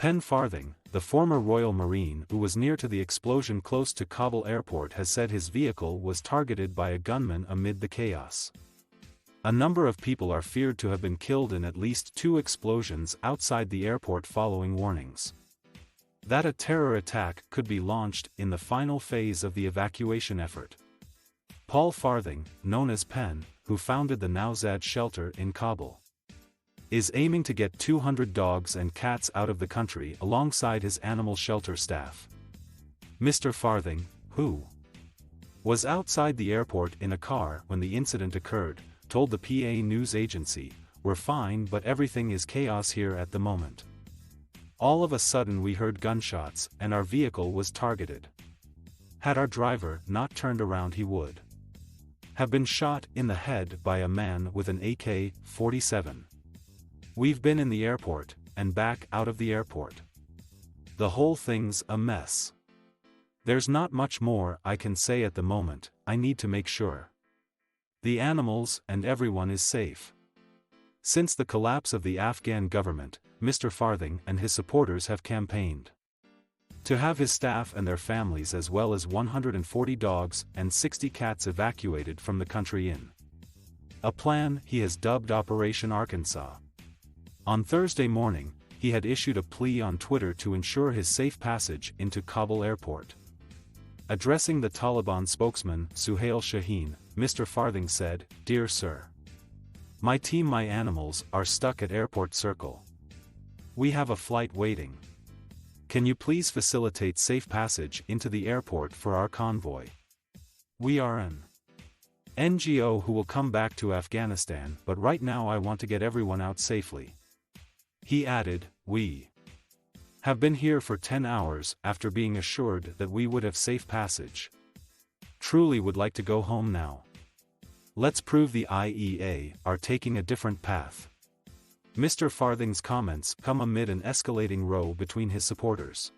Pen Farthing, the former Royal Marine who was near to the explosion close to Kabul airport, has said his vehicle was targeted by a gunman amid the chaos. A number of people are feared to have been killed in at least 2 explosions outside the airport following warnings that a terror attack could be launched in the final phase of the evacuation effort. Paul Farthing, known as Pen, who founded the Nowzad shelter in Kabul, is aiming to get 200 dogs and cats out of the country alongside his animal shelter staff. Mr. Farthing, who was outside the airport in a car when the incident occurred, told the PA news agency, "We're fine, but everything is chaos here at the moment. All of a sudden we heard gunshots and our vehicle was targeted. Had our driver not turned around, he would have been shot in the head by a man with an AK-47. We've been in the airport, and back out of the airport. The whole thing's a mess. There's not much more I can say at the moment. I need to make sure the animals and everyone is safe." Since the collapse of the Afghan government, Mr. Farthing and his supporters have campaigned to have his staff and their families as well as 140 dogs and 60 cats evacuated from the country in a plan he has dubbed Operation Arkansas. On Thursday morning, he had issued a plea on Twitter to ensure his safe passage into Kabul airport. Addressing the Taliban spokesman, Suhail Shaheen, Mr. Farthing said, "Dear Sir, my team, my animals, are stuck at Airport Circle. We have a flight waiting. Can you please facilitate safe passage into the airport for our convoy? We are an NGO who will come back to Afghanistan, but right now I want to get everyone out safely." He added, "We have been here for 10 hours after being assured that we would have safe passage. Truly would like to go home now. Let's prove the IEA are taking a different path." Mr. Farthing's comments come amid an escalating row between his supporters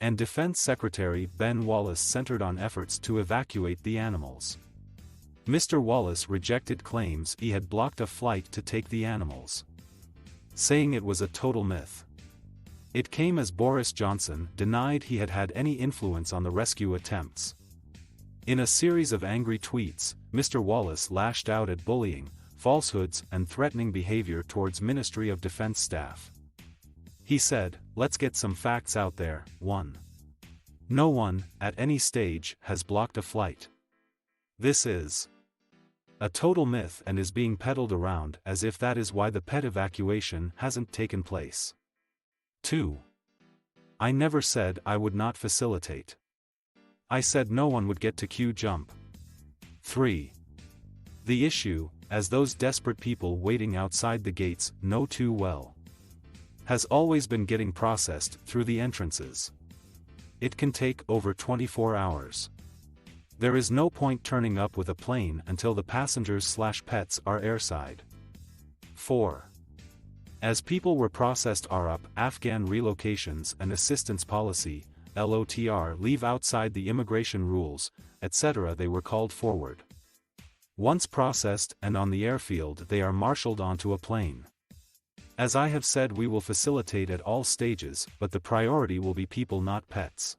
and Defense Secretary Ben Wallace centered on efforts to evacuate the animals. Mr. Wallace rejected claims he had blocked a flight to take the animals, saying it was a total myth. It came as Boris Johnson denied he had had any influence on the rescue attempts. In a series of angry tweets, Mr. Wallace lashed out at bullying, falsehoods and threatening behavior towards Ministry of Defense staff. He said, "Let's get some facts out there. 1. No one, at any stage, has blocked a flight. This is a total myth and is being peddled around as if that is why the pet evacuation hasn't taken place. 2. I never said I would not facilitate. I said no one would get to queue jump. 3. The issue, as those desperate people waiting outside the gates know too well, has always been getting processed through the entrances. It can take over 24 hours. There is no point turning up with a plane until the passengers/pets are airside. 4. As people were processed ARUP, Afghan Relocations and Assistance Policy, LOTR, leave outside the immigration rules, etc. They were called forward. Once processed and on the airfield, they are marshaled onto a plane. As I have said, we will facilitate at all stages, but the priority will be people, not pets.